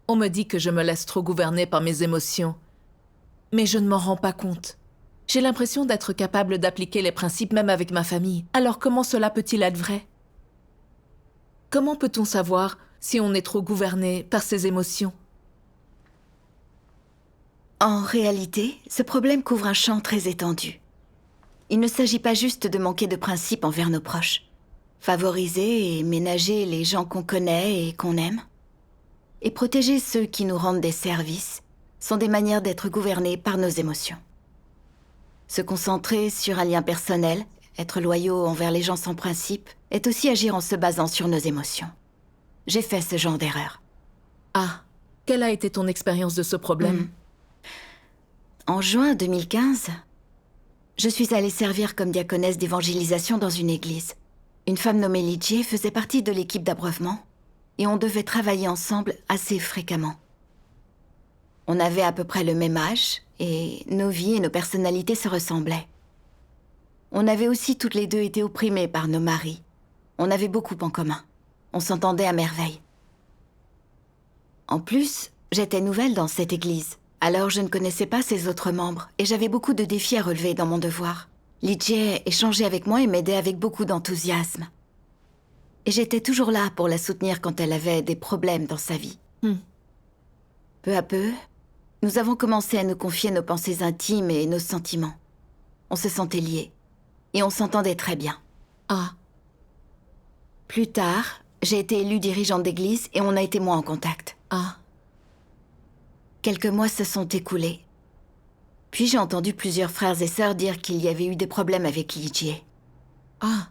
On me dit que je me laisse trop gouverner par mes émotions. Mais je ne m'en rends pas compte. J'ai l'impression d'être capable d'appliquer les principes même avec ma famille. Alors comment cela peut-il être vrai? Comment peut-on savoir si on est trop gouverné par ses émotions? En réalité, ce problème couvre un champ très étendu. Il ne s'agit pas juste de manquer de principes envers nos proches. Favoriser et ménager les gens qu'on connaît et qu'on aime, et protéger ceux qui nous rendent des services, sont des manières d'être gouvernés par nos émotions. Se concentrer sur un lien personnel, être loyaux envers les gens sans principe, est aussi agir en se basant sur nos émotions. J'ai fait ce genre d'erreur. Ah, quelle a été ton expérience de ce problème? En juin 2015, je suis allée servir comme diaconesse d'évangélisation dans une église. Une femme nommée Lidje faisait partie de l'équipe d'abreuvement et on devait travailler ensemble assez fréquemment. On avait à peu près le même âge et nos vies et nos personnalités se ressemblaient. On avait aussi toutes les deux été opprimées par nos maris. On avait beaucoup en commun. On s'entendait à merveille. En plus, j'étais nouvelle dans cette église, alors je ne connaissais pas ses autres membres et j'avais beaucoup de défis à relever dans mon devoir. Lidje échangeait avec moi et m'aidait avec beaucoup d'enthousiasme. Et j'étais toujours là pour la soutenir quand elle avait des problèmes dans sa vie. Peu à peu, nous avons commencé à nous confier nos pensées intimes et nos sentiments. On se sentait liés. Et on s'entendait très bien. Ah, Plus tard, j'ai été élue dirigeante d'église et on a été moins en contact. ah, Quelques mois se sont écoulés. Puis j'ai entendu plusieurs frères et sœurs dire qu'il y avait eu des problèmes avec Lidje. ah.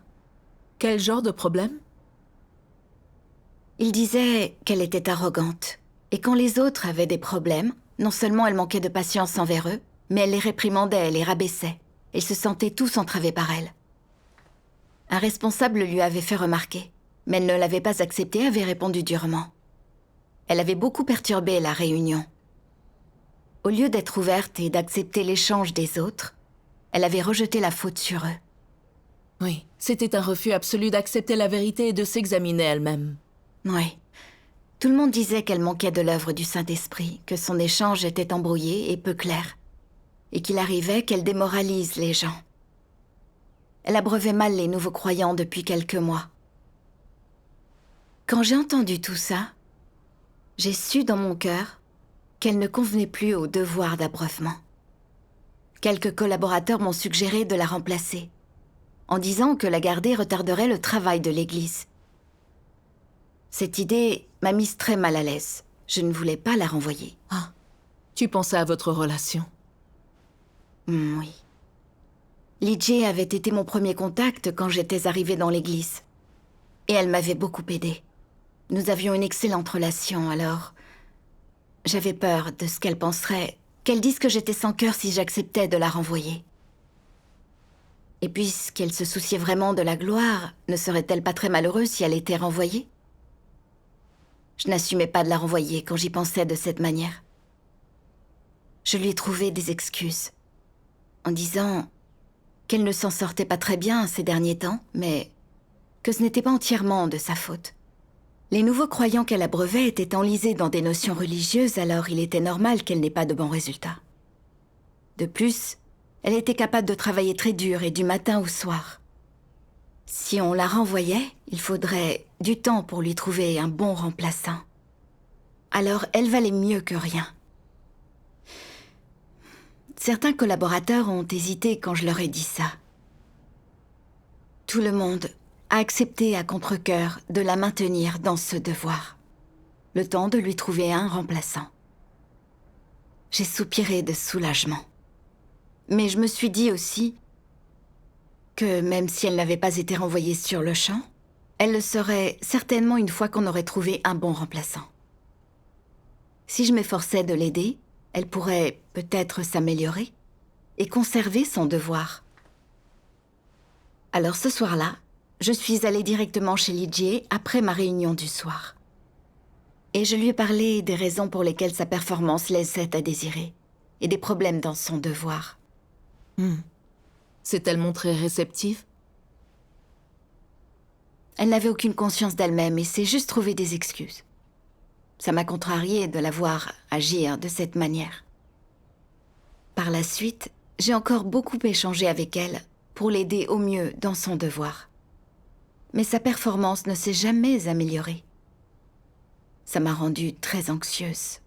Quel genre de problème? Ils disaient qu'elle était arrogante. Et quand les autres avaient des problèmes, non seulement elle manquait de patience envers eux, mais elle les réprimandait, elle les rabaissait. Ils se sentaient tous entravés par elle. Un responsable lui avait fait remarquer, mais elle ne l'avait pas accepté et avait répondu durement. Elle avait beaucoup perturbé la réunion. Au lieu d'être ouverte et d'accepter l'échange des autres, elle avait rejeté la faute sur eux. Oui, c'était un refus absolu d'accepter la vérité et de s'examiner elle-même. Oui. Tout le monde disait qu'elle manquait de l'œuvre du Saint-Esprit, que son échange était embrouillé et peu clair, et qu'il arrivait qu'elle démoralise les gens. Elle abreuvait mal les nouveaux croyants depuis quelques mois. Quand j'ai entendu tout ça, j'ai su dans mon cœur qu'elle ne convenait plus au devoir d'abreuvement. Quelques collaborateurs m'ont suggéré de la remplacer, en disant que la garder retarderait le travail de l'Église. Cette idée m'a mise très mal à l'aise. Je ne voulais pas la renvoyer. Ah, tu pensais à votre relation. Oui. Lidje avait été mon premier contact quand j'étais arrivée dans l'église. Et elle m'avait beaucoup aidée. Nous avions une excellente relation, alors... J'avais peur de ce qu'elle penserait, qu'elle dise que j'étais sans cœur si j'acceptais de la renvoyer. Et puisqu'elle se souciait vraiment de la gloire, ne serait-elle pas très malheureuse si elle était renvoyée? Je n'assumais pas de la renvoyer quand j'y pensais de cette manière. Je lui ai trouvé des excuses, en disant qu'elle ne s'en sortait pas très bien ces derniers temps, mais que ce n'était pas entièrement de sa faute. Les nouveaux croyants qu'elle abreuvait étaient enlisés dans des notions religieuses, alors il était normal qu'elle n'ait pas de bons résultats. De plus, elle était capable de travailler très dur et du matin au soir. Si on la renvoyait, il faudrait du temps pour lui trouver un bon remplaçant. Alors elle valait mieux que rien. Certains collaborateurs ont hésité quand je leur ai dit ça. Tout le monde a accepté à contre-cœur de la maintenir dans ce devoir. Le temps de lui trouver un remplaçant. J'ai soupiré de soulagement. Mais je me suis dit aussi que même si elle n'avait pas été renvoyée sur le champ, elle le serait certainement une fois qu'on aurait trouvé un bon remplaçant. Si je m'efforçais de l'aider, elle pourrait peut-être s'améliorer et conserver son devoir. Alors ce soir-là, je suis allée directement chez Lidje après ma réunion du soir. Et je lui ai parlé des raisons pour lesquelles sa performance laissait à désirer et des problèmes dans son devoir. S'est-elle montrée réceptive? Elle n'avait aucune conscience d'elle-même et s'est juste trouvé des excuses. Ça m'a contrariée de la voir agir de cette manière. Par la suite, j'ai encore beaucoup échangé avec elle pour l'aider au mieux dans son devoir. Mais sa performance ne s'est jamais améliorée. Ça m'a rendue très anxieuse.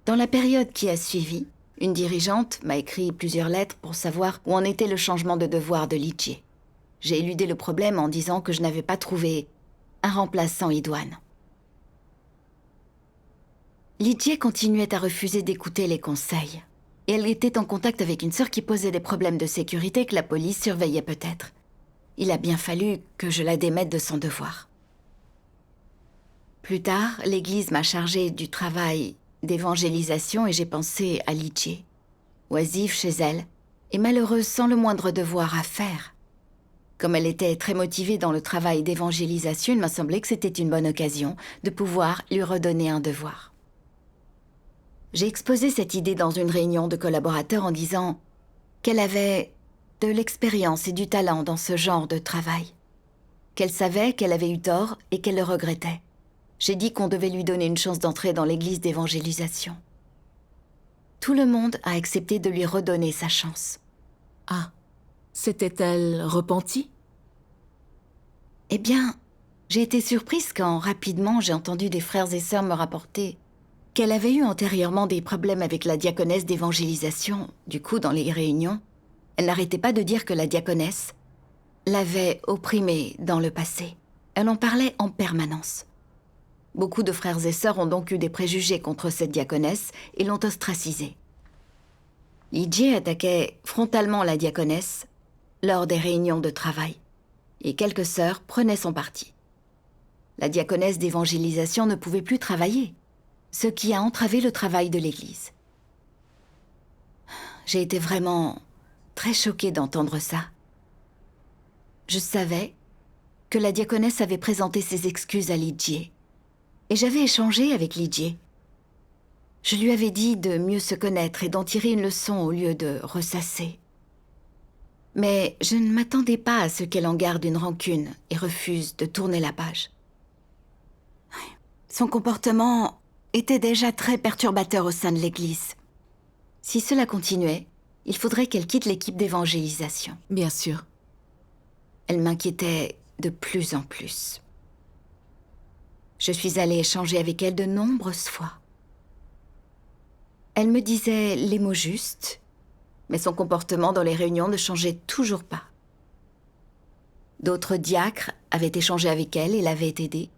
Dans la période qui a suivi, une dirigeante m'a écrit plusieurs lettres pour savoir où en était le changement de devoir de Li-Jie. J'ai éludé le problème en disant que je n'avais pas trouvé un remplaçant idoine. Li-Jie continuait à refuser d'écouter les conseils. Et elle était en contact avec une sœur qui posait des problèmes de sécurité que la police surveillait peut-être. Il a bien fallu que je la démette de son devoir. Plus tard, l'église m'a chargée du travail d'évangélisation et j'ai pensé à Li-Jie, oisive chez elle et malheureuse sans le moindre devoir à faire. Comme elle était très motivée dans le travail d'évangélisation, il m'a semblé que c'était une bonne occasion de pouvoir lui redonner un devoir. J'ai exposé cette idée dans une réunion de collaborateurs en disant qu'elle avait de l'expérience et du talent dans ce genre de travail, qu'elle savait qu'elle avait eu tort et qu'elle le regrettait. J'ai dit qu'on devait lui donner une chance d'entrer dans l'église d'évangélisation. Tout le monde a accepté de lui redonner sa chance. Ah, s'était-elle repentie? Eh bien, j'ai été surprise quand, rapidement, j'ai entendu des frères et sœurs me rapporter qu'elle avait eu antérieurement des problèmes avec la diaconesse d'évangélisation. Du coup, dans les réunions, elle n'arrêtait pas de dire que la diaconesse l'avait opprimée dans le passé. Elle en parlait en permanence. Beaucoup de frères et sœurs ont donc eu des préjugés contre cette diaconesse et l'ont ostracisée. Li-Jie attaquait frontalement la diaconesse lors des réunions de travail, et quelques sœurs prenaient son parti. La diaconesse d'évangélisation ne pouvait plus travailler, ce qui a entravé le travail de l'Église. J'ai été vraiment très choquée d'entendre ça. Je savais que la diaconesse avait présenté ses excuses à Li-Jie, et j'avais échangé avec Li-Jie. Je lui avais dit de mieux se connaître et d'en tirer une leçon au lieu de ressasser. Mais je ne m'attendais pas à ce qu'elle en garde une rancune et refuse de tourner la page. Son comportement était déjà très perturbateur au sein de l'Église. Si cela continuait, il faudrait qu'elle quitte l'équipe d'évangélisation. Bien sûr. Elle m'inquiétait de plus en plus. Je suis allée échanger avec elle de nombreuses fois. Elle me disait les mots justes, mais son comportement dans les réunions ne changeait toujours pas. D'autres diacres avaient échangé avec elle et l'avaient aidée,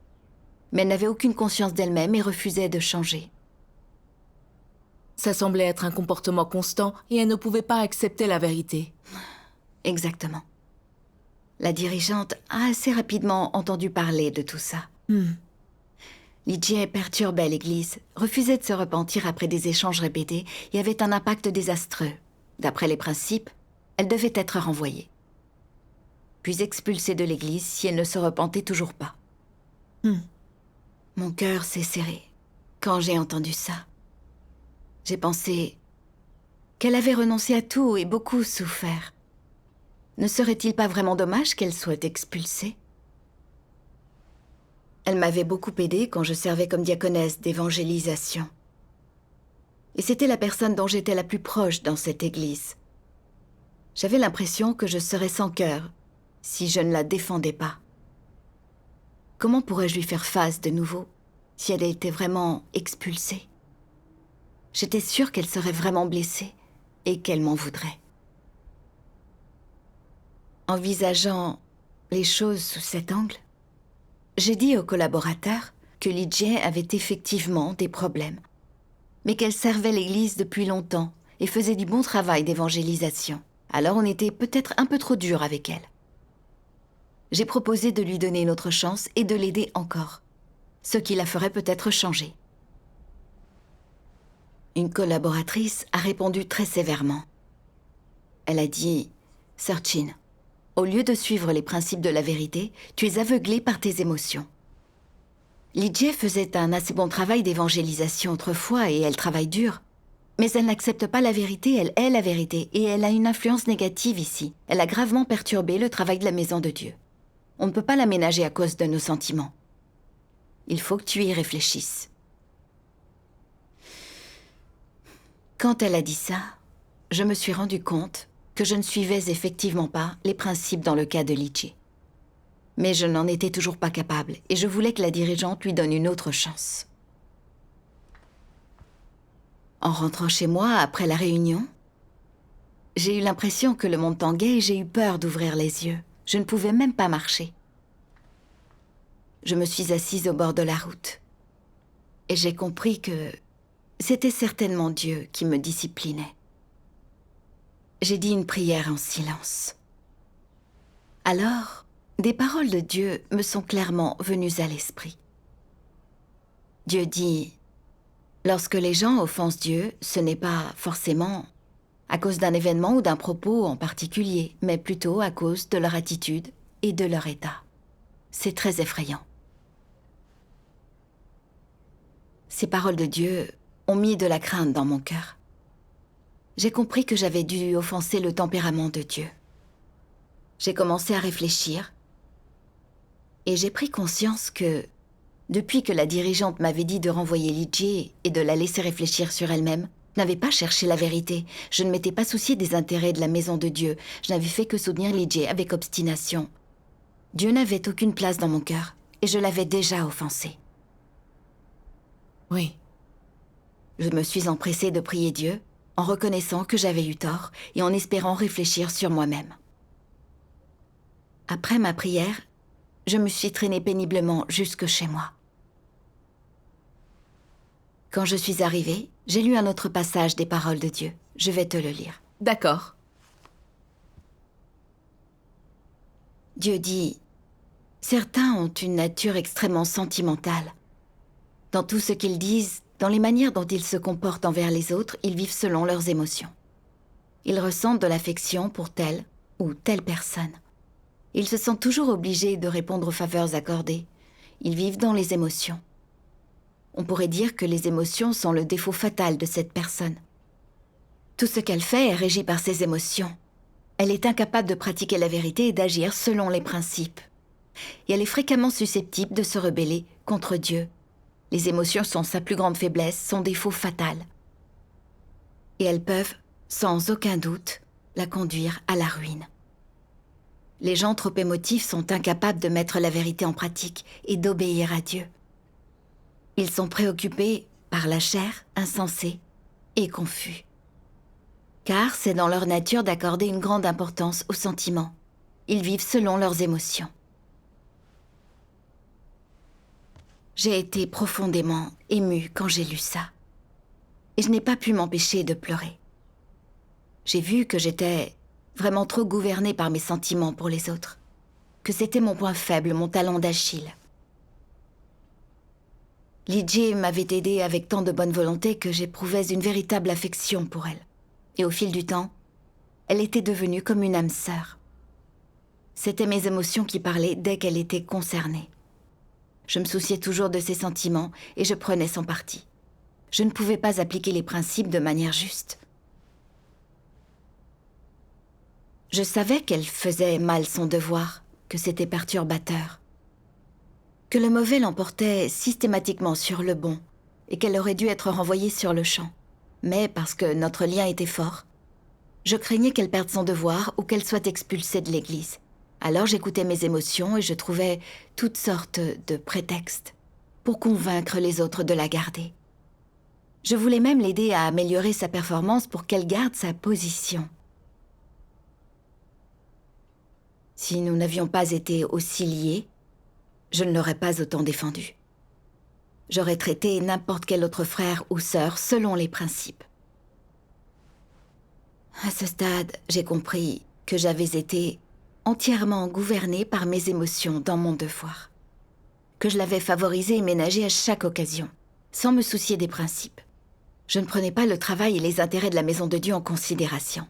mais elle n'avait aucune conscience d'elle-même et refusait de changer. Ça semblait être un comportement constant et elle ne pouvait pas accepter la vérité. Exactement. La dirigeante a assez rapidement entendu parler de tout ça. Li-Jie perturbait l'Église, refusait de se repentir après des échanges répétés et avait un impact désastreux. D'après les principes, elle devait être renvoyée, puis expulsée de l'Église si elle ne se repentait toujours pas. Mon cœur s'est serré quand j'ai entendu ça. J'ai pensé qu'elle avait renoncé à tout et beaucoup souffert. Ne serait-il pas vraiment dommage qu'elle soit expulsée ? Elle m'avait beaucoup aidée quand je servais comme diaconesse d'évangélisation. Et c'était la personne dont j'étais la plus proche dans cette église. J'avais l'impression que je serais sans cœur si je ne la défendais pas. Comment pourrais-je lui faire face de nouveau si elle était vraiment expulsée ? J'étais sûre qu'elle serait vraiment blessée et qu'elle m'en voudrait. Envisageant les choses sous cet angle, j'ai dit aux collaborateurs que Li-Jie avait effectivement des problèmes, mais qu'elle servait l'Église depuis longtemps et faisait du bon travail d'évangélisation. Alors on était peut-être un peu trop dur avec elle. J'ai proposé de lui donner une autre chance et de l'aider encore, ce qui la ferait peut-être changer. Une collaboratrice a répondu très sévèrement. Elle a dit « Sœur Chin, au lieu de suivre les principes de la vérité, tu es aveuglée par tes émotions. » Li-Jie faisait un assez bon travail d'évangélisation autrefois et elle travaille dur. Mais elle n'accepte pas la vérité, elle est la vérité et elle a une influence négative ici. Elle a gravement perturbé le travail de la maison de Dieu. On ne peut pas l'aménager à cause de nos sentiments. Il faut que tu y réfléchisses. » Quand elle a dit ça, je me suis rendu compte que je ne suivais effectivement pas les principes dans le cas de Lee. Mais je n'en étais toujours pas capable et je voulais que la dirigeante lui donne une autre chance. En rentrant chez moi après la réunion, j'ai eu l'impression que le monde tanguait et j'ai eu peur d'ouvrir les yeux. Je ne pouvais même pas marcher. Je me suis assise au bord de la route et j'ai compris que c'était certainement Dieu qui me disciplinait. J'ai dit une prière en silence. Alors, des paroles de Dieu me sont clairement venues à l'esprit. Dieu dit, lorsque les gens offensent Dieu, ce n'est pas forcément à cause d'un événement ou d'un propos en particulier, mais plutôt à cause de leur attitude et de leur état. C'est très effrayant. Ces paroles de Dieu ont mis de la crainte dans mon cœur. J'ai compris que j'avais dû offenser le tempérament de Dieu. J'ai commencé à réfléchir et j'ai pris conscience que, depuis que la dirigeante m'avait dit de renvoyer Lee et de la laisser réfléchir sur elle-même, je n'avais pas cherché la vérité. Je ne m'étais pas soucié des intérêts de la maison de Dieu. Je n'avais fait que soutenir Lee avec obstination. Dieu n'avait aucune place dans mon cœur et je l'avais déjà offensé. Oui. Je me suis empressée de prier Dieu en reconnaissant que j'avais eu tort et en espérant réfléchir sur moi-même. Après ma prière, je me suis traînée péniblement jusque chez moi. Quand je suis arrivée, j'ai lu un autre passage des paroles de Dieu. Je vais te le lire. D'accord. Dieu dit, « Certains ont une nature extrêmement sentimentale. Dans tout ce qu'ils disent, dans les manières dont ils se comportent envers les autres, ils vivent selon leurs émotions. Ils ressentent de l'affection pour telle ou telle personne. Ils se sentent toujours obligés de répondre aux faveurs accordées. Ils vivent dans les émotions. On pourrait dire que les émotions sont le défaut fatal de cette personne. Tout ce qu'elle fait est régi par ses émotions. Elle est incapable de pratiquer la vérité et d'agir selon les principes. Et elle est fréquemment susceptible de se rebeller contre Dieu. Les émotions sont sa plus grande faiblesse, son défaut fatal. Et elles peuvent, sans aucun doute, la conduire à la ruine. Les gens trop émotifs sont incapables de mettre la vérité en pratique et d'obéir à Dieu. Ils sont préoccupés par la chair, insensés et confus. Car c'est dans leur nature d'accorder une grande importance aux sentiments. Ils vivent selon leurs émotions. J'ai été profondément émue quand j'ai lu ça. Et je n'ai pas pu m'empêcher de pleurer. J'ai vu que j'étais vraiment trop gouvernée par mes sentiments pour les autres. Que c'était mon point faible, mon talon d'Achille. Lee m'avait aidée avec tant de bonne volonté que j'éprouvais une véritable affection pour elle. Et au fil du temps, elle était devenue comme une âme sœur. C'étaient mes émotions qui parlaient dès qu'elle était concernée. Je me souciais toujours de ses sentiments et je prenais son parti. Je ne pouvais pas appliquer les principes de manière juste. Je savais qu'elle faisait mal son devoir, que c'était perturbateur, que le mauvais l'emportait systématiquement sur le bon et qu'elle aurait dû être renvoyée sur le champ. Mais parce que notre lien était fort, je craignais qu'elle perde son devoir ou qu'elle soit expulsée de l'église. Alors j'écoutais mes émotions et je trouvais toutes sortes de prétextes pour convaincre les autres de la garder. Je voulais même l'aider à améliorer sa performance pour qu'elle garde sa position. Si nous n'avions pas été aussi liés, je ne l'aurais pas autant défendue. J'aurais traité n'importe quel autre frère ou sœur selon les principes. À ce stade, j'ai compris que j'avais été entièrement gouvernée par mes émotions dans mon devoir. Que je l'avais favorisé et ménagé à chaque occasion, sans me soucier des principes. Je ne prenais pas le travail et les intérêts de la maison de Dieu en considération.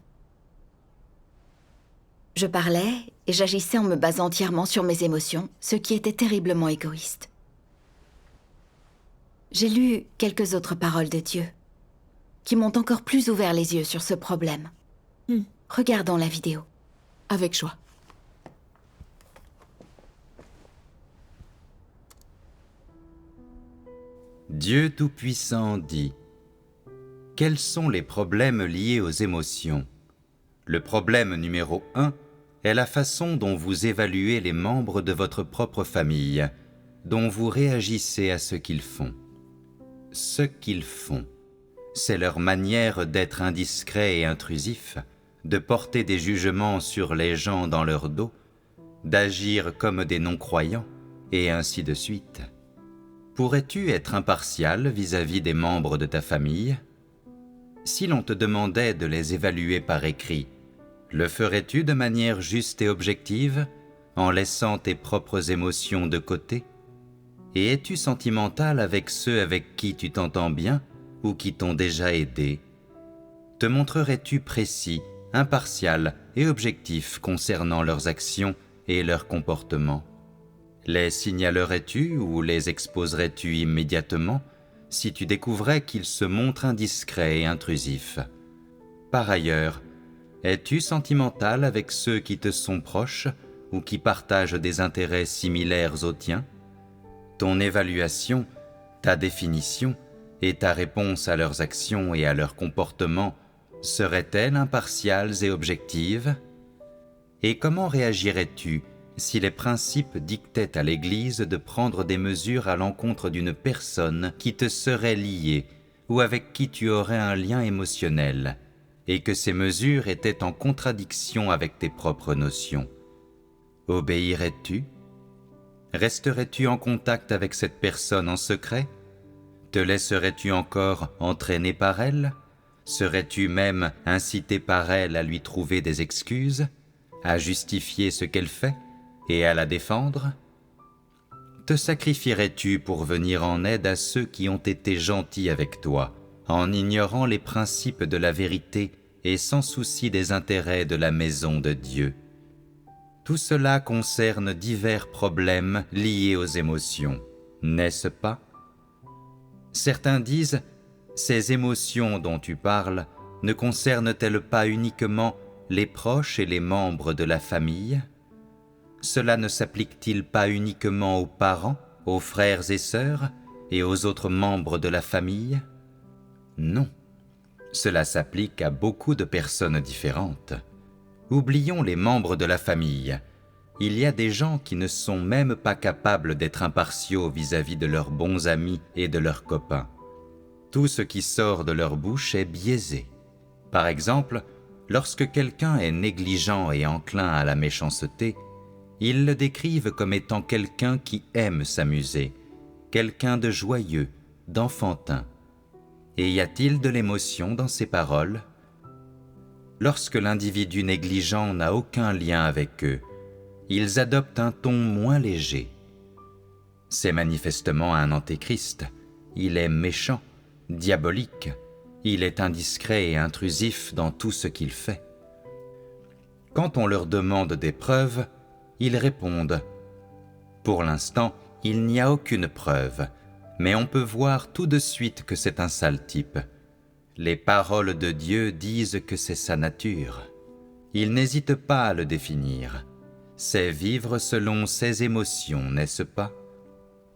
Je parlais et j'agissais en me basant entièrement sur mes émotions, ce qui était terriblement égoïste. J'ai lu quelques autres paroles de Dieu, qui m'ont encore plus ouvert les yeux sur ce problème. Regardons la vidéo. Avec joie. Dieu Tout-Puissant dit: quels sont les problèmes liés aux émotions? Le problème numéro 1 est la façon dont vous évaluez les membres de votre propre famille, dont vous réagissez à ce qu'ils font. Ce qu'ils font, c'est leur manière d'être indiscret et intrusif, de porter des jugements sur les gens dans leur dos, d'agir comme des non-croyants, et ainsi de suite. Pourrais-tu être impartial vis-à-vis des membres de ta famille? Si l'on te demandait de les évaluer par écrit, le ferais-tu de manière juste et objective, en laissant tes propres émotions de côté? Et es-tu sentimental avec ceux avec qui tu t'entends bien ou qui t'ont déjà aidé? Te montrerais-tu précis, impartial et objectif concernant leurs actions et leurs comportements? Les signalerais-tu ou les exposerais-tu immédiatement si tu découvrais qu'ils se montrent indiscrets et intrusifs? Par ailleurs, es-tu sentimental avec ceux qui te sont proches ou qui partagent des intérêts similaires aux tiens? Ton évaluation, ta définition et ta réponse à leurs actions et à leurs comportements seraient-elles impartiales et objectives? Et comment réagirais-tu si les principes dictaient à l'Église de prendre des mesures à l'encontre d'une personne qui te serait liée ou avec qui tu aurais un lien émotionnel, et que ces mesures étaient en contradiction avec tes propres notions? Obéirais-tu? Resterais-tu en contact avec cette personne en secret? Te laisserais-tu encore entraîner par elle? Serais-tu même incité par elle à lui trouver des excuses, à justifier ce qu'elle fait et à la défendre? Te sacrifierais-tu pour venir en aide à ceux qui ont été gentils avec toi, en ignorant les principes de la vérité et sans souci des intérêts de la maison de Dieu? Tout cela concerne divers problèmes liés aux émotions, n'est-ce pas? Certains disent: ces émotions dont tu parles ne concernent-elles pas uniquement les proches et les membres de la famille? Cela ne s'applique-t-il pas uniquement aux parents, aux frères et sœurs et aux autres membres de la famille? Non, cela s'applique à beaucoup de personnes différentes. Oublions les membres de la famille. Il y a des gens qui ne sont même pas capables d'être impartiaux vis-à-vis de leurs bons amis et de leurs copains. Tout ce qui sort de leur bouche est biaisé. Par exemple, lorsque quelqu'un est négligent et enclin à la méchanceté, ils le décrivent comme étant quelqu'un qui aime s'amuser, quelqu'un de joyeux, d'enfantin. Et y a-t-il de l'émotion dans ces paroles? Lorsque l'individu négligent n'a aucun lien avec eux, ils adoptent un ton moins léger. C'est manifestement un antéchrist. Il est méchant, diabolique. Il est indiscret et intrusif dans tout ce qu'il fait. Quand on leur demande des preuves, ils répondent: pour l'instant, il n'y a aucune preuve, mais on peut voir tout de suite que c'est un sale type. Les paroles de Dieu disent que c'est sa nature. Il n'hésite pas à le définir. C'est vivre selon ses émotions, n'est-ce pas?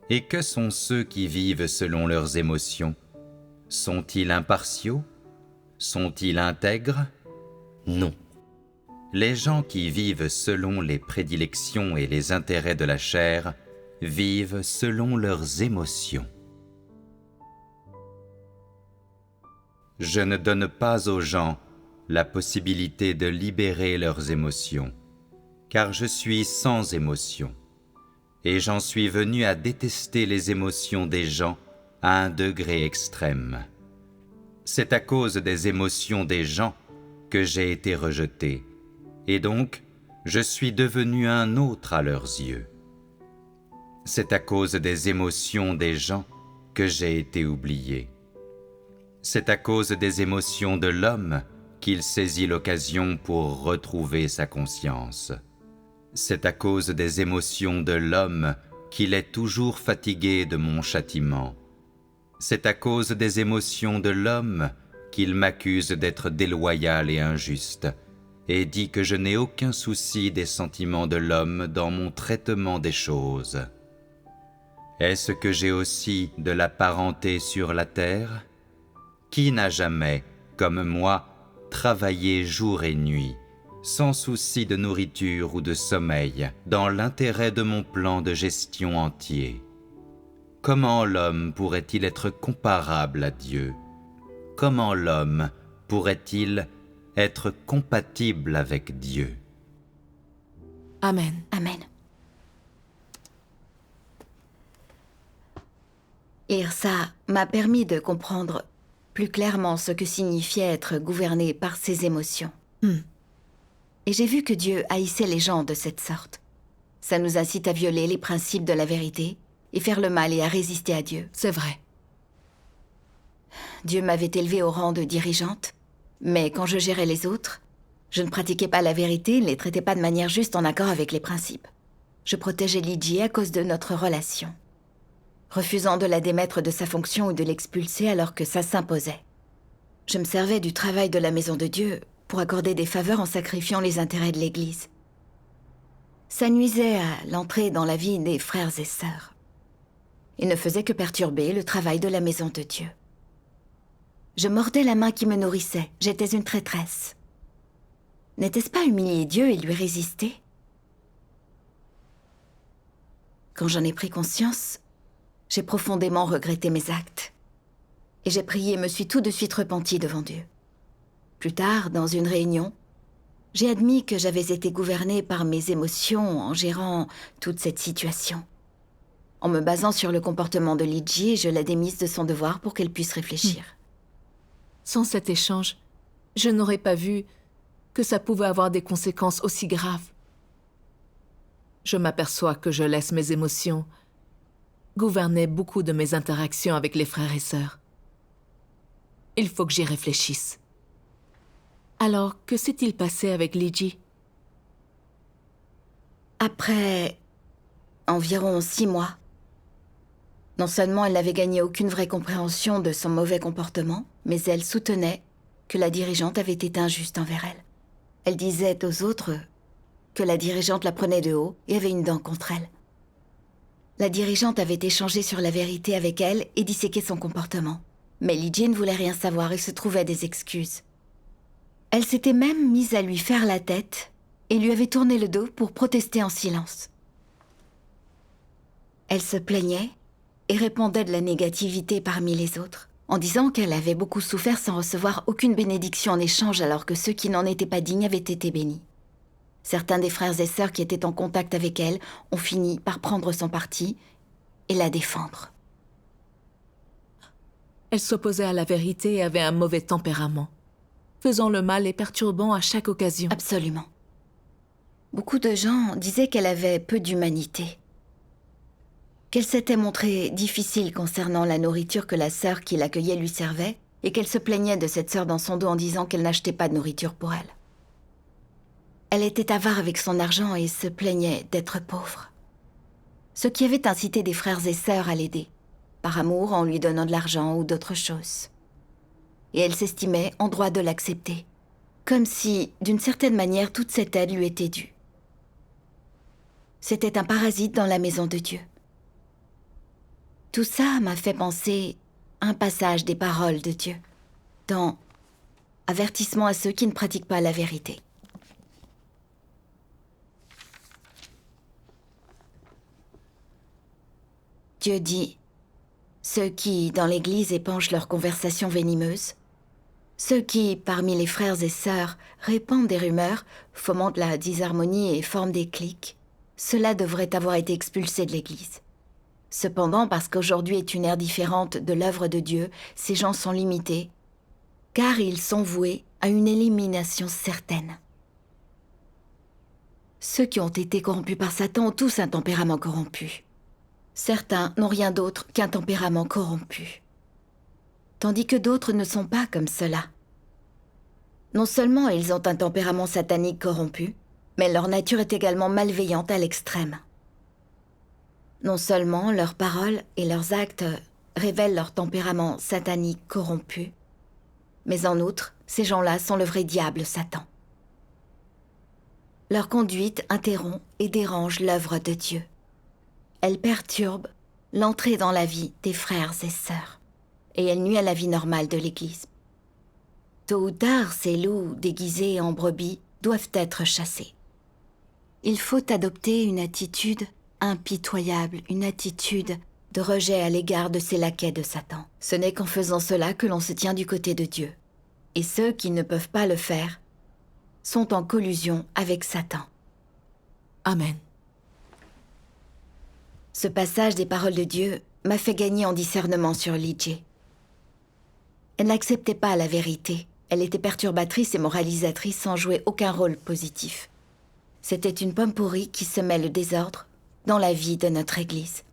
Et que sont ceux qui vivent selon leurs émotions? Sont-ils impartiaux? Sont-ils intègres? Non. Les gens qui vivent selon les prédilections et les intérêts de la chair vivent selon leurs émotions. Je ne donne pas aux gens la possibilité de libérer leurs émotions, car je suis sans émotion, et j'en suis venu à détester les émotions des gens à un degré extrême. C'est à cause des émotions des gens que j'ai été rejeté, et donc je suis devenu un autre à leurs yeux. C'est à cause des émotions des gens que j'ai été oublié. C'est à cause des émotions de l'homme qu'il saisit l'occasion pour retrouver sa conscience. C'est à cause des émotions de l'homme qu'il est toujours fatigué de mon châtiment. C'est à cause des émotions de l'homme qu'il m'accuse d'être déloyal et injuste, et dit que je n'ai aucun souci des sentiments de l'homme dans mon traitement des choses. Est-ce que j'ai aussi de la parenté sur la terre? Qui n'a jamais, comme moi, travaillé jour et nuit, sans souci de nourriture ou de sommeil, dans l'intérêt de mon plan de gestion entier? Comment l'homme pourrait-il être comparable à Dieu? Comment l'homme pourrait-il être compatible avec Dieu? Amen. Amen. Lire ça m'a permis de comprendre plus clairement ce que signifiait être gouverné par ses émotions. Et j'ai vu que Dieu haïssait les gens de cette sorte. Ça nous incite à violer les principes de la vérité et faire le mal et à résister à Dieu. C'est vrai. Dieu m'avait élevée au rang de dirigeante, mais quand je gérais les autres, je ne pratiquais pas la vérité et ne les traitais pas de manière juste en accord avec les principes. Je protégeais Lydie à cause de notre relation, refusant de la démettre de sa fonction ou de l'expulser alors que ça s'imposait. Je me servais du travail de la maison de Dieu pour accorder des faveurs en sacrifiant les intérêts de l'Église. Ça nuisait à l'entrée dans la vie des frères et sœurs. Il ne faisait que perturber le travail de la maison de Dieu. Je mordais la main qui me nourrissait. J'étais une traîtresse. N'était-ce pas humilier Dieu et lui résister? Quand j'en ai pris conscience, j'ai profondément regretté mes actes. Et j'ai prié et me suis tout de suite repentie devant Dieu. Plus tard, dans une réunion, j'ai admis que j'avais été gouvernée par mes émotions en gérant toute cette situation. En me basant sur le comportement de Lydie, je l'ai démise de son devoir pour qu'elle puisse réfléchir. Sans cet échange, je n'aurais pas vu que ça pouvait avoir des conséquences aussi graves. Je m'aperçois que je laisse mes émotions gouverner beaucoup de mes interactions avec les frères et sœurs. Il faut que j'y réfléchisse. Alors, que s'est-il passé avec Lydie? Après environ 6 mois, non seulement elle n'avait gagné aucune vraie compréhension de son mauvais comportement, mais elle soutenait que la dirigeante avait été injuste envers elle. Elle disait aux autres que la dirigeante la prenait de haut et avait une dent contre elle. La dirigeante avait échangé sur la vérité avec elle et disséqué son comportement. Mais Lydie ne voulait rien savoir et se trouvait des excuses. Elle s'était même mise à lui faire la tête et lui avait tourné le dos pour protester en silence. Elle se plaignait et répandait de la négativité parmi les autres, en disant qu'elle avait beaucoup souffert sans recevoir aucune bénédiction en échange alors que ceux qui n'en étaient pas dignes avaient été bénis. Certains des frères et sœurs qui étaient en contact avec elle ont fini par prendre son parti et la défendre. Elle s'opposait à la vérité et avait un mauvais tempérament, faisant le mal et perturbant à chaque occasion. Absolument. Beaucoup de gens disaient qu'elle avait peu d'humanité, qu'elle s'était montrée difficile concernant la nourriture que la sœur qui l'accueillait lui servait, et qu'elle se plaignait de cette sœur dans son dos en disant qu'elle n'achetait pas de nourriture pour elle. Elle était avare avec son argent et se plaignait d'être pauvre. Ce qui avait incité des frères et sœurs à l'aider, par amour en lui donnant de l'argent ou d'autres choses. Et elle s'estimait en droit de l'accepter, comme si, d'une certaine manière, toute cette aide lui était due. C'était un parasite dans la maison de Dieu. Tout ça m'a fait penser à un passage des paroles de Dieu, dans « Avertissement à ceux qui ne pratiquent pas la vérité ». Dieu dit « Ceux qui, dans l'Église, épanchent leurs conversations venimeuses, ceux qui, parmi les frères et sœurs, répandent des rumeurs, fomentent la disharmonie et forment des cliques, cela devrait avoir été expulsé de l'Église. Cependant, parce qu'aujourd'hui est une ère différente de l'œuvre de Dieu, ces gens sont limités, car ils sont voués à une élimination certaine. Ceux qui ont été corrompus par Satan ont tous un tempérament corrompu. Certains n'ont rien d'autre qu'un tempérament corrompu, tandis que d'autres ne sont pas comme cela. Non seulement ils ont un tempérament satanique corrompu, mais leur nature est également malveillante à l'extrême. Non seulement leurs paroles et leurs actes révèlent leur tempérament satanique corrompu, mais en outre, ces gens-là sont le vrai diable Satan. Leur conduite interrompt et dérange l'œuvre de Dieu. Elle perturbe l'entrée dans la vie des frères et sœurs. Et elle nuit à la vie normale de l'Église. Tôt ou tard, ces loups, déguisés en brebis, doivent être chassés. Il faut adopter une attitude impitoyable, une attitude de rejet à l'égard de ces laquais de Satan. Ce n'est qu'en faisant cela que l'on se tient du côté de Dieu. Et ceux qui ne peuvent pas le faire sont en collusion avec Satan. Amen. Ce passage des paroles de Dieu m'a fait gagner en discernement sur Lee. Elle n'acceptait pas la vérité. Elle était perturbatrice et moralisatrice sans jouer aucun rôle positif. C'était une pomme pourrie qui semait le désordre dans la vie de notre Église.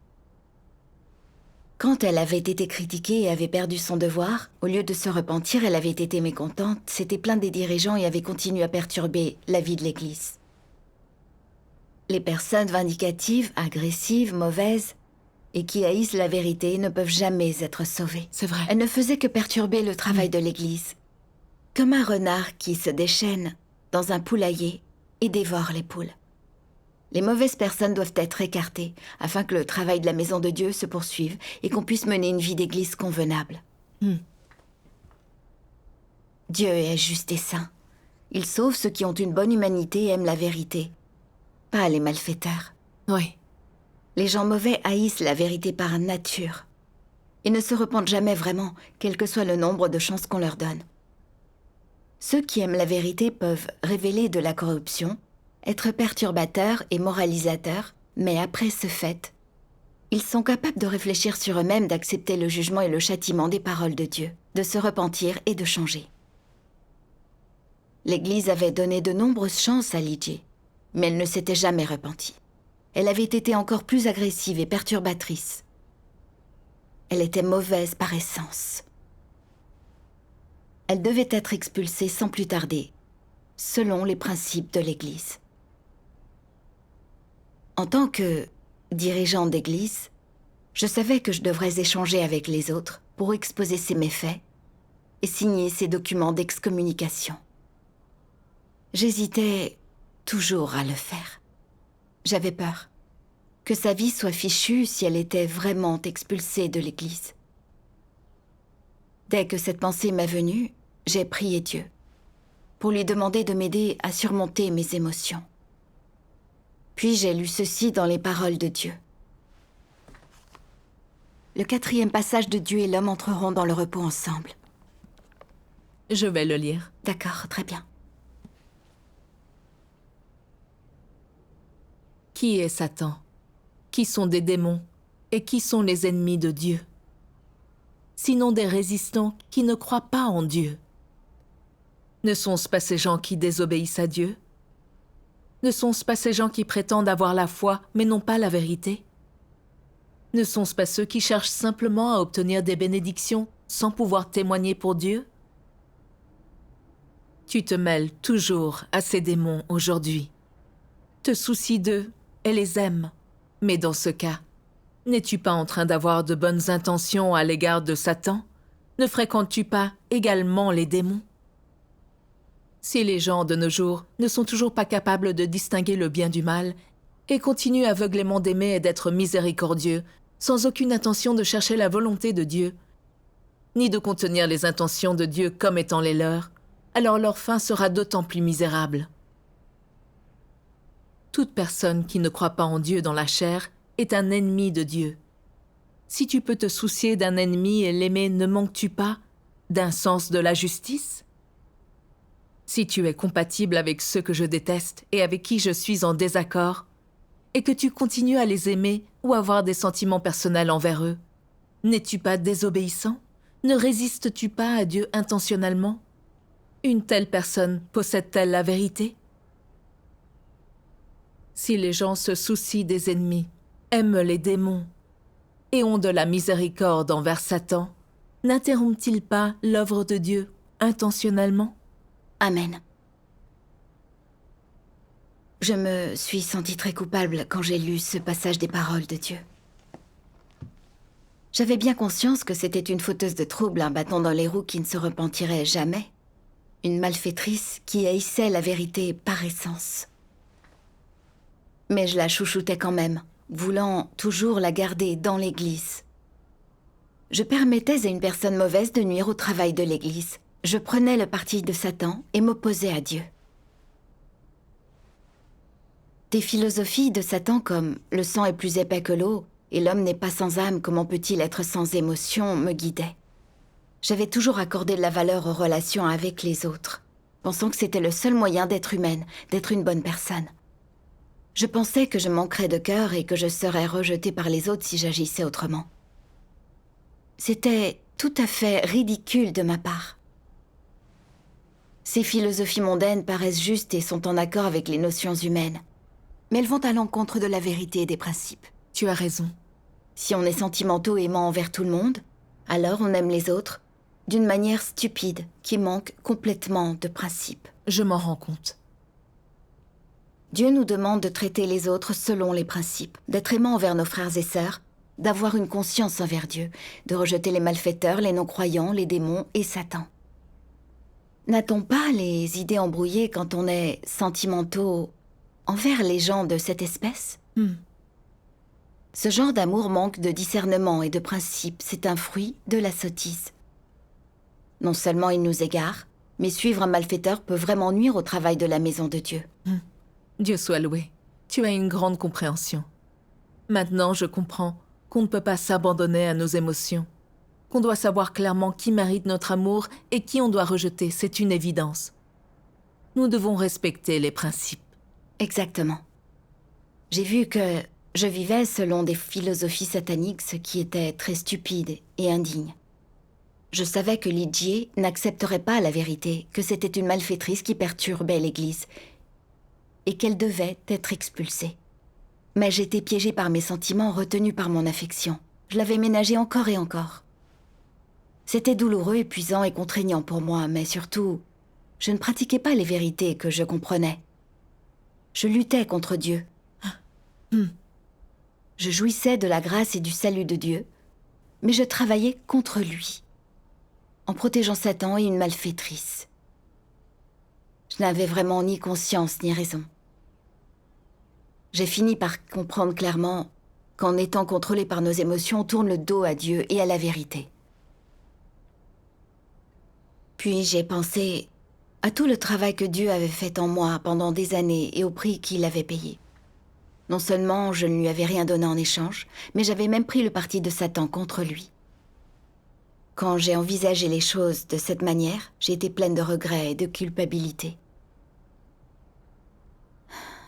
Quand elle avait été critiquée et avait perdu son devoir, au lieu de se repentir, elle avait été mécontente, s'était plainte des dirigeants et avait continué à perturber la vie de l'Église. Les personnes vindicatives, agressives, mauvaises et qui haïssent la vérité ne peuvent jamais être sauvées. C'est vrai. Elle ne faisait que perturber le travail de l'Église. Comme un renard qui se déchaîne dans un poulailler et dévore les poules. Les mauvaises personnes doivent être écartées afin que le travail de la maison de Dieu se poursuive et qu'on puisse mener une vie d'église convenable. Dieu est juste et saint. Il sauve ceux qui ont une bonne humanité et aiment la vérité, pas les malfaiteurs. Oui. Les gens mauvais haïssent la vérité par nature et ne se repentent jamais vraiment, quel que soit le nombre de chances qu'on leur donne. Ceux qui aiment la vérité peuvent révéler de la corruption, être perturbateurs et moralisateurs, mais après ce fait, ils sont capables de réfléchir sur eux-mêmes, d'accepter le jugement et le châtiment des paroles de Dieu, de se repentir et de changer. L'Église avait donné de nombreuses chances à Lee, mais elle ne s'était jamais repentie. Elle avait été encore plus agressive et perturbatrice. Elle était mauvaise par essence. Elle devait être expulsée sans plus tarder, selon les principes de l'Église. En tant que dirigeante d'Église, je savais que je devrais échanger avec les autres pour exposer ces méfaits et signer ces documents d'excommunication. J'hésitais toujours à le faire. J'avais peur que sa vie soit fichue si elle était vraiment expulsée de l'Église. Dès que cette pensée m'est venue, j'ai prié Dieu pour lui demander de m'aider à surmonter mes émotions. Puis j'ai lu ceci dans les paroles de Dieu. Le 4e passage de Dieu et l'homme entreront dans le repos ensemble. Je vais le lire. D'accord, très bien. Qui est Satan? Qui sont des démons? Et qui sont les ennemis de Dieu? Sinon des résistants qui ne croient pas en Dieu. Ne sont-ce pas ces gens qui désobéissent à Dieu? Ne sont-ce pas ces gens qui prétendent avoir la foi mais n'ont pas la vérité? Ne sont-ce pas ceux qui cherchent simplement à obtenir des bénédictions sans pouvoir témoigner pour Dieu? Tu te mêles toujours à ces démons aujourd'hui. Te soucies d'eux et les aimes. Mais dans ce cas, n'es-tu pas en train d'avoir de bonnes intentions à l'égard de Satan? Ne fréquentes-tu pas également les démons? Si les gens de nos jours ne sont toujours pas capables de distinguer le bien du mal et continuent aveuglément d'aimer et d'être miséricordieux, sans aucune intention de chercher la volonté de Dieu, ni de contenir les intentions de Dieu comme étant les leurs, alors leur fin sera d'autant plus misérable. Toute personne qui ne croit pas en Dieu dans la chair est un ennemi de Dieu. Si tu peux te soucier d'un ennemi et l'aimer, ne manques-tu pas d'un sens de la justice? Si tu es compatible avec ceux que je déteste et avec qui je suis en désaccord, et que tu continues à les aimer ou avoir des sentiments personnels envers eux, n'es-tu pas désobéissant? Ne résistes-tu pas à Dieu intentionnellement? Une telle personne possède-t-elle la vérité? Si les gens se soucient des ennemis, aiment les démons et ont de la miséricorde envers Satan, n'interrompent-ils pas l'œuvre de Dieu intentionnellement? Amen. Je me suis sentie très coupable quand j'ai lu ce passage des paroles de Dieu. J'avais bien conscience que c'était une fauteuse de trouble, un bâton dans les roues qui ne se repentirait jamais. Une malfaitrice qui haïssait la vérité par essence. Mais je la chouchoutais quand même, voulant toujours la garder dans l'Église. Je permettais à une personne mauvaise de nuire au travail de l'Église. Je prenais le parti de Satan et m'opposais à Dieu. Des philosophies de Satan comme « le sang est plus épais que l'eau » et « l'homme n'est pas sans âme, comment peut-il être sans émotion » me guidaient. J'avais toujours accordé de la valeur aux relations avec les autres, pensant que c'était le seul moyen d'être humaine, d'être une bonne personne. Je pensais que je manquerais de cœur et que je serais rejetée par les autres si j'agissais autrement. C'était tout à fait ridicule de ma part. Ces philosophies mondaines paraissent justes et sont en accord avec les notions humaines, mais elles vont à l'encontre de la vérité et des principes. Tu as raison. Si on est sentimentaux et aimant envers tout le monde, alors on aime les autres d'une manière stupide qui manque complètement de principes. Je m'en rends compte. Dieu nous demande de traiter les autres selon les principes, d'être aimants envers nos frères et sœurs, d'avoir une conscience envers Dieu, de rejeter les malfaiteurs, les non-croyants, les démons et Satan. N'a-t-on pas les idées embrouillées quand on est sentimentaux envers les gens de cette espèce? Ce genre d'amour manque de discernement et de principe, c'est un fruit de la sottise. Non seulement il nous égare, mais suivre un malfaiteur peut vraiment nuire au travail de la maison de Dieu. Dieu soit loué. Tu as une grande compréhension. Maintenant, je comprends qu'on ne peut pas s'abandonner à nos émotions, qu'on doit savoir clairement qui mérite notre amour et qui on doit rejeter, c'est une évidence. Nous devons respecter les principes. Exactement. J'ai vu que je vivais selon des philosophies sataniques, ce qui était très stupide et indigne. Je savais que Lygie n'accepterait pas la vérité, que c'était une malfaitrice qui perturbait l'Église et qu'elle devait être expulsée. Mais j'étais piégée par mes sentiments, retenue par mon affection. Je l'avais ménagée encore et encore. C'était douloureux, épuisant et contraignant pour moi, mais surtout, je ne pratiquais pas les vérités que je comprenais. Je luttais contre Dieu. Je jouissais de la grâce et du salut de Dieu, mais je travaillais contre lui, en protégeant Satan et une malfaitrice. Je n'avais vraiment ni conscience ni raison. J'ai fini par comprendre clairement qu'en étant contrôlé par nos émotions, on tourne le dos à Dieu et à la vérité. Puis j'ai pensé à tout le travail que Dieu avait fait en moi pendant des années et au prix qu'il avait payé. Non seulement je ne lui avais rien donné en échange, mais j'avais même pris le parti de Satan contre lui. Quand j'ai envisagé les choses de cette manière, j'ai été pleine de regrets et de culpabilité.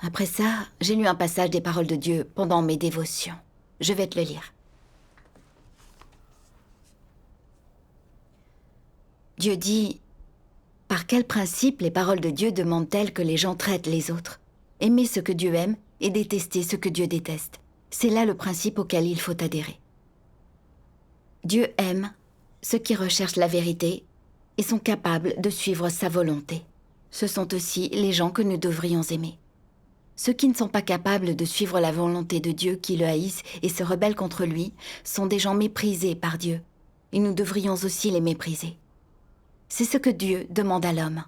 Après ça, j'ai lu un passage des paroles de Dieu pendant mes dévotions. Je vais te le lire. Dieu dit « Par quel principe les paroles de Dieu demandent-elles que les gens traitent les autres? Aimer ce que Dieu aime et détester ce que Dieu déteste. C'est là le principe auquel il faut adhérer. Dieu aime ceux qui recherchent la vérité et sont capables de suivre sa volonté. Ce sont aussi les gens que nous devrions aimer. Ceux qui ne sont pas capables de suivre la volonté de Dieu, qui le haïssent et se rebellent contre lui, sont des gens méprisés par Dieu, et nous devrions aussi les mépriser. C'est ce que Dieu demande à l'homme.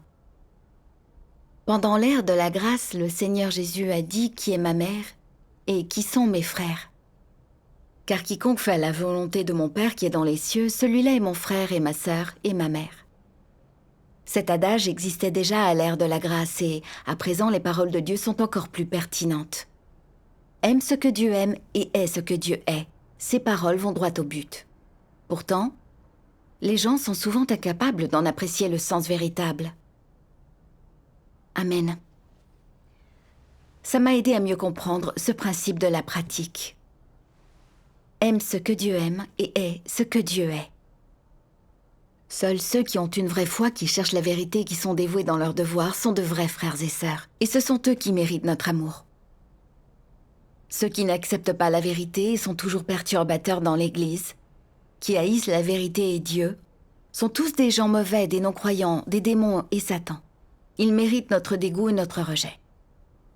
Pendant l'ère de la grâce, le Seigneur Jésus a dit qui est ma mère et qui sont mes frères. Car quiconque fait la volonté de mon Père qui est dans les cieux, celui-là est mon frère et ma sœur et ma mère. Cet adage existait déjà à l'ère de la grâce et, à présent, les paroles de Dieu sont encore plus pertinentes. Aime ce que Dieu aime et hais ce que Dieu hait. Ces paroles vont droit au but. Pourtant, les gens sont souvent incapables d'en apprécier le sens véritable. Amen. Ça m'a aidé à mieux comprendre ce principe de la pratique. Aime ce que Dieu aime et hais ce que Dieu hait. Seuls ceux qui ont une vraie foi, qui cherchent la vérité et qui sont dévoués dans leurs devoirs sont de vrais frères et sœurs. Et ce sont eux qui méritent notre amour. Ceux qui n'acceptent pas la vérité et sont toujours perturbateurs dans l'Église, qui haïssent la vérité et Dieu, sont tous des gens mauvais, des non-croyants, des démons et Satan. Ils méritent notre dégoût et notre rejet.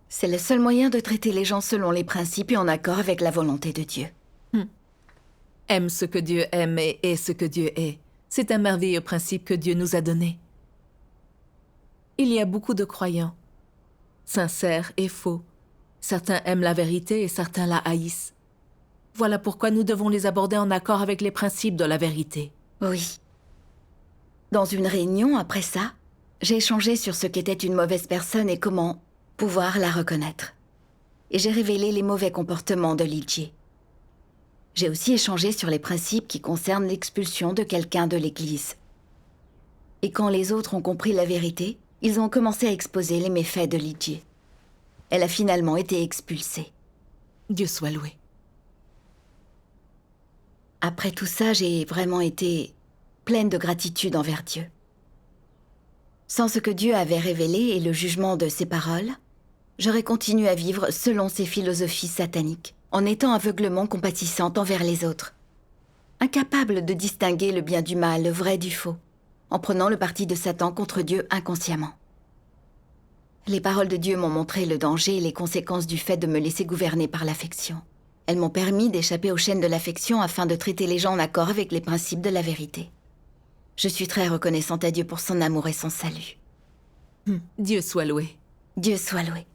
C'est le seul moyen de traiter les gens selon les principes et en accord avec la volonté de Dieu. Aime ce que Dieu aime et hais ce que Dieu hait. C'est un merveilleux principe que Dieu nous a donné. Il y a beaucoup de croyants, sincères et faux, Certains aiment la vérité et certains la haïssent. Voilà pourquoi nous devons les aborder en accord avec les principes de la vérité. Oui. Dans une réunion, après ça, j'ai échangé sur ce qu'était une mauvaise personne et comment pouvoir la reconnaître. Et j'ai révélé les mauvais comportements de Li Jie. J'ai aussi échangé sur les principes qui concernent l'expulsion de quelqu'un de l'Église. Et quand les autres ont compris la vérité, ils ont commencé à exposer les méfaits de Li Jie. Elle a finalement été expulsée. Dieu soit loué. Après tout ça, j'ai vraiment été pleine de gratitude envers Dieu. Sans ce que Dieu avait révélé et le jugement de ses paroles, j'aurais continué à vivre selon ses philosophies sataniques, en étant aveuglement compatissante envers les autres, incapable de distinguer le bien du mal, le vrai du faux, en prenant le parti de Satan contre Dieu inconsciemment. Les paroles de Dieu m'ont montré le danger et les conséquences du fait de me laisser gouverner par l'affection. Elles m'ont permis d'échapper aux chaînes de l'affection afin de traiter les gens en accord avec les principes de la vérité. Je suis très reconnaissante à Dieu pour son amour et son salut. Dieu soit loué. Dieu soit loué.